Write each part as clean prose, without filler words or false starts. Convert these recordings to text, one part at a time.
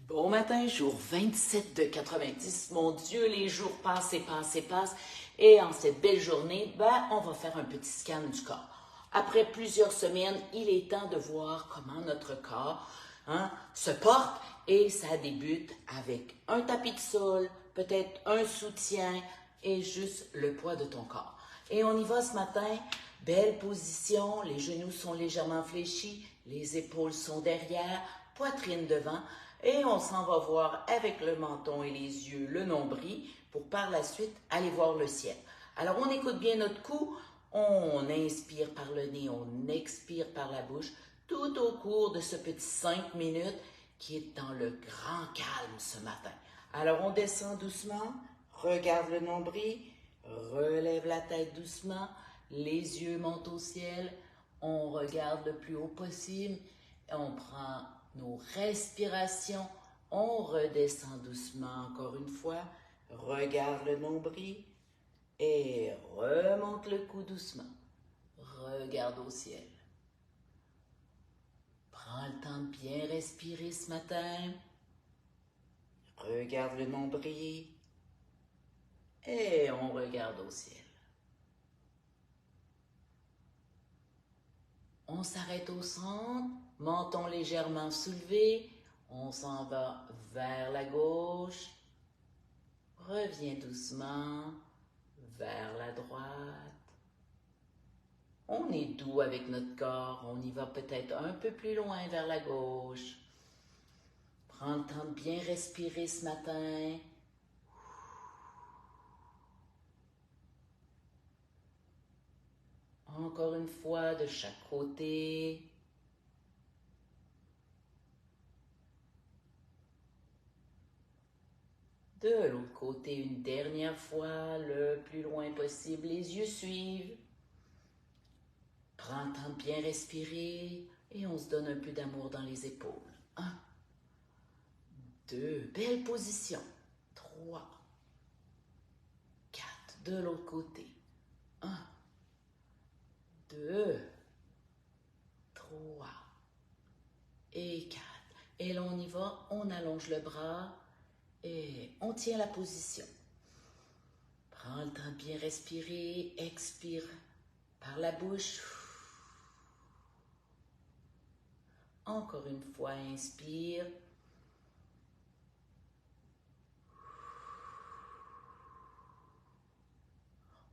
Bon matin, jour 27 de 90. Mon Dieu, les jours passent et passent et passent. Et en cette belle journée, on va faire un petit scan du corps. Après plusieurs semaines, il est temps de voir comment notre corps se porte. Et ça débute avec un tapis de sol, peut-être un soutien et juste le poids de ton corps. Et on y va ce matin. Belle position, les genoux sont légèrement fléchis, les épaules sont derrière, poitrine devant. Et on s'en va voir avec le menton et les yeux le nombril pour par la suite aller voir le ciel. Alors on écoute bien notre cou, on inspire par le nez, on expire par la bouche tout au cours de ce petit 5 minutes qui est dans le grand calme ce matin. Alors on descend doucement, regarde le nombril, relève la tête doucement, les yeux montent au ciel, on regarde le plus haut possible et on prend nos respirations, on redescend doucement encore une fois, regarde le nombril et remonte le cou doucement. Regarde au ciel. Prends le temps de bien respirer ce matin. Regarde le nombril et on regarde au ciel. On s'arrête au centre, menton légèrement soulevé, on s'en va vers la gauche, reviens doucement vers la droite. On est doux avec notre corps, on y va peut-être un peu plus loin vers la gauche. Prends le temps de bien respirer ce matin. Encore une fois de chaque côté. De l'autre côté, une dernière fois, le plus loin possible, les yeux suivent. Prends le temps de bien respirer et on se donne un peu d'amour dans les épaules. 1, 2, belle position. 3, 4, de l'autre côté. 1, 2, 3 et 4. Et là, on y va, on allonge le bras et on tient la position. Prends le temps de bien respirer, expire par la bouche. Encore une fois, inspire.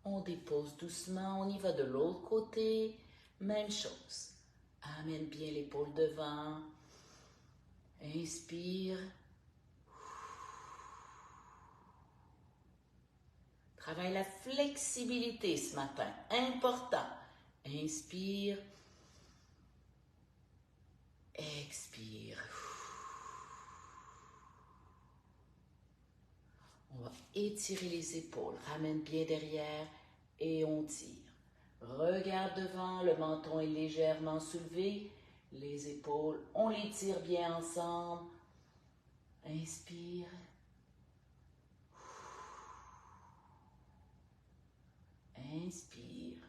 On dépose doucement, on y va de l'autre côté. Même chose. Amène bien l'épaule devant. Inspire. Travaille la flexibilité ce matin. Important. Inspire. Expire. On va étirer les épaules. Ramène bien derrière et on tire. Regarde devant, le menton est légèrement soulevé. Les épaules, on les tire bien ensemble. Inspire. Inspire.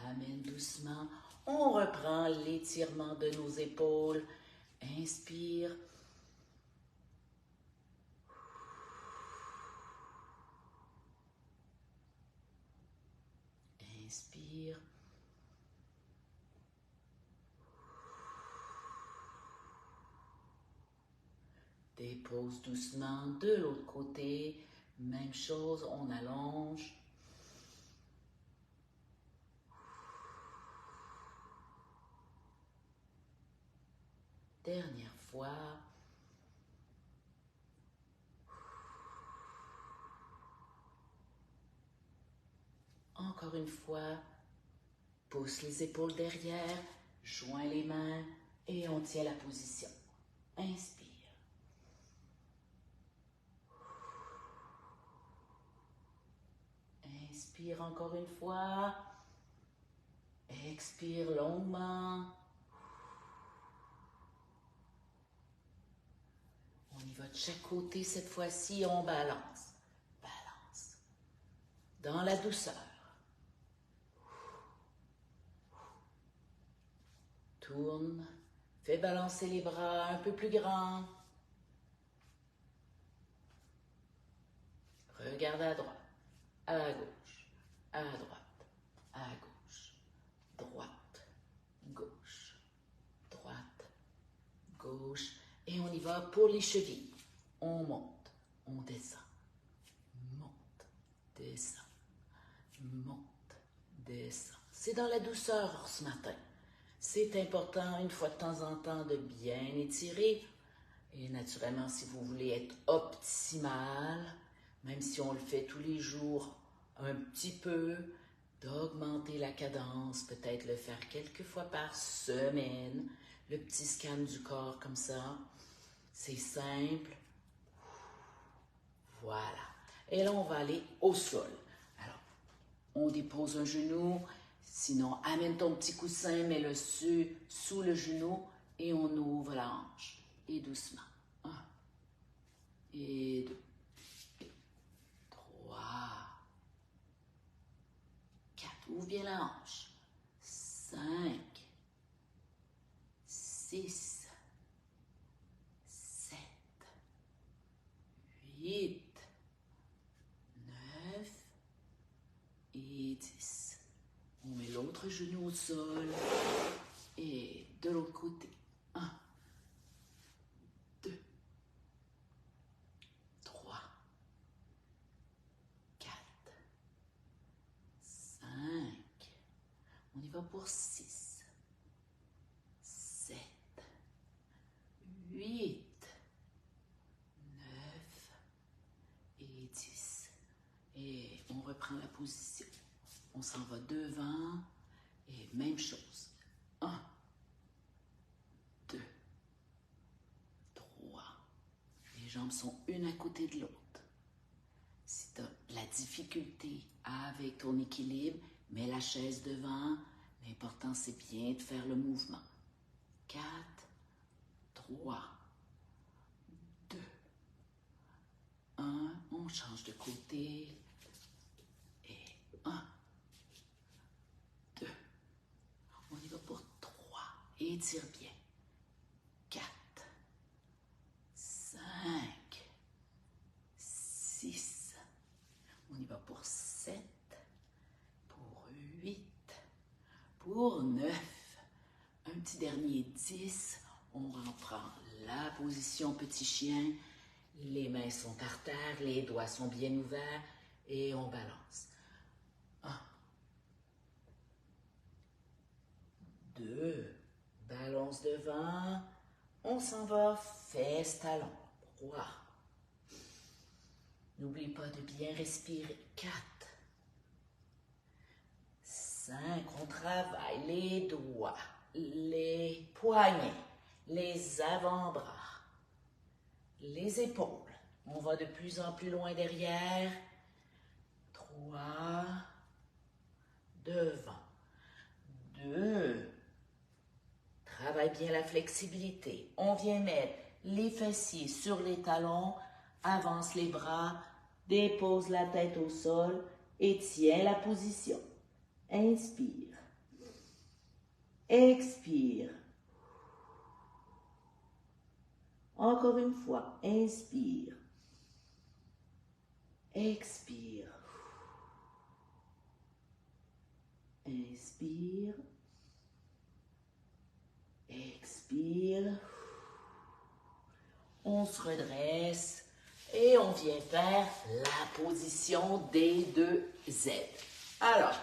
Ramène doucement. On reprend l'étirement de nos épaules. Inspire. Inspire. Dépose doucement de l'autre côté. Même chose, on allonge. Dernière fois. Encore une fois, pousse les épaules derrière, joins les mains et on tient la position. Inspire. Inspire encore une fois. Expire longuement. On y va de chaque côté cette fois-ci, on balance. Balance. Dans la douceur. Tourne. Fais balancer les bras un peu plus grands. Regarde à droite, à gauche, à droite, à gauche, droite, gauche, droite, gauche. Et on y va pour les chevilles. On monte, on descend, monte, descend, monte, descend. C'est dans la douceur ce matin. C'est important, une fois de temps en temps, de bien étirer. Et naturellement, si vous voulez être optimal, même si on le fait tous les jours, un petit peu, d'augmenter la cadence, peut-être le faire quelques fois par semaine, le petit scan du corps comme ça. C'est simple. Voilà. Et là, on va aller au sol. Alors, on dépose un genou. Sinon, amène ton petit coussin, mets-le sous le genou et on ouvre la hanche. Et doucement. 1, et 2, 3, 4. Ouvre bien la hanche. 5, 6, 7, 8, 9 et 10. On met l'autre genou au sol et de l'autre côté. 1, 2, 3, 4, 5. On y va pour 6, 7, 8, 9 et 10. Et on reprend la position. On s'en va devant et même chose. 1, 2, 3. Les jambes sont une à côté de l'autre. Si tu as de la difficulté avec ton équilibre, mets la chaise devant. L'important, c'est bien de faire le mouvement. 4, 3, 2, 1. On change de côté. Et 1, 2. On y va pour 3. Étire bien. 4, 5, 6. On y va pour 7, pour 8, pour 9. Un petit dernier 10. On reprend la position petit chien. Les mains sont par terre, les doigts sont bien ouverts et on balance. 1, 2, balance devant. On s'en va, fesses, talons, droit. N'oublie pas de bien respirer. 4, 5, on travaille les doigts, les poignets, les avant-bras, les épaules. On va de plus en plus loin derrière. 3, devant. 2, travaille bien la flexibilité. On vient mettre les fessiers sur les talons, avance les bras, dépose la tête au sol et tiens la position. Inspire. Expire. Encore une fois, inspire. Expire. Inspire. Expire. On se redresse et on vient faire la position des 2 Z. Alors,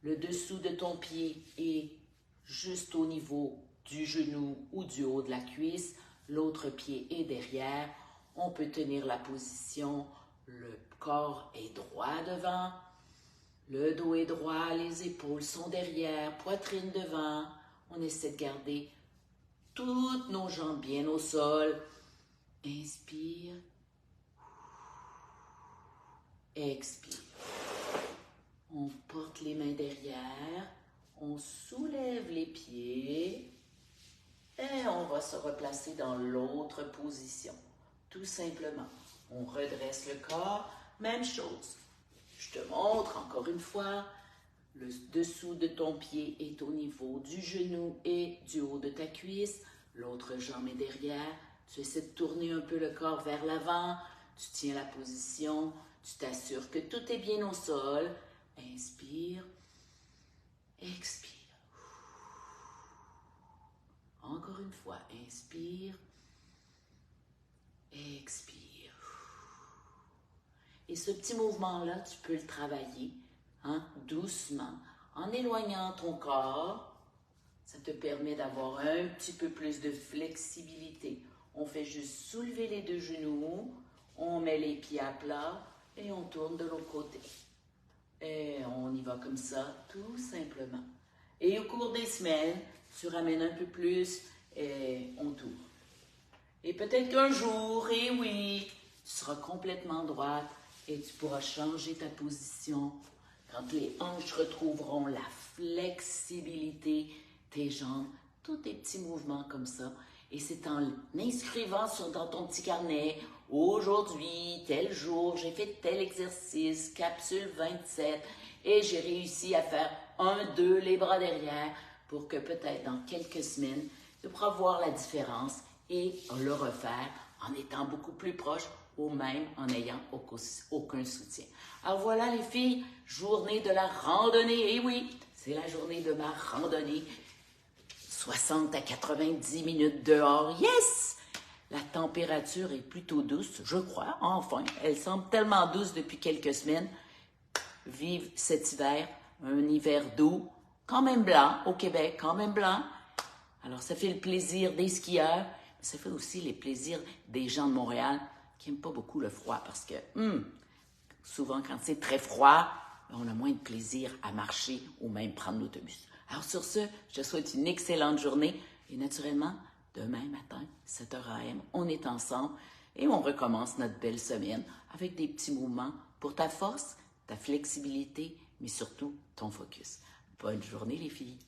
le dessous de ton pied est juste au niveau du genou ou du haut de la cuisse. L'autre pied est derrière. On peut tenir la position. Le corps est droit devant. Le dos est droit. Les épaules sont derrière. Poitrine devant. On essaie de garder toutes nos jambes bien au sol. Inspire. Expire. On porte les mains derrière. On soulève les pieds. Et on va se replacer dans l'autre position. Tout simplement. On redresse le corps. Même chose. Je te montre encore une fois. Le dessous de ton pied est au niveau du genou et du haut de ta cuisse. L'autre jambe est derrière. Tu essaies de tourner un peu le corps vers l'avant. Tu tiens la position. Tu t'assures que tout est bien au sol. Inspire. Expire. Encore une fois, inspire. Expire. Et ce petit mouvement-là, tu peux le travailler doucement, en éloignant ton corps. Ça te permet d'avoir un petit peu plus de flexibilité. On fait juste soulever les deux genoux, on met les pieds à plat et on tourne de l'autre côté. Et on y va comme ça, tout simplement. Et au cours des semaines, tu ramènes un peu plus et on tourne. Et peut-être qu'un jour, et oui, tu seras complètement droite et tu pourras changer ta position. Quand les hanches retrouveront la flexibilité, tes jambes, tous tes petits mouvements comme ça. Et c'est en inscrivant dans ton petit carnet, aujourd'hui, tel jour, j'ai fait tel exercice, capsule 27, et j'ai réussi à faire 1, 2, les bras derrière, pour que peut-être dans quelques semaines, tu pourras voir la différence et le refaire en étant beaucoup plus proche ou même en n'ayant aucun soutien. Alors voilà les filles, journée de la randonnée. Et oui, c'est la journée de ma randonnée. 60 à 90 minutes dehors. Yes! La température est plutôt douce, je crois. Enfin, elle semble tellement douce depuis quelques semaines. Vive cet hiver, un hiver doux, quand même blanc au Québec, quand même blanc. Alors, ça fait le plaisir des skieurs, mais ça fait aussi le plaisir des gens de Montréal qui n'aiment pas beaucoup le froid parce que souvent, quand c'est très froid, on a moins de plaisir à marcher ou même prendre l'autobus. Alors sur ce, je te souhaite une excellente journée et naturellement, demain matin, 7h AM, on est ensemble et on recommence notre belle semaine avec des petits mouvements pour ta force, ta flexibilité, mais surtout ton focus. Bonne journée les filles!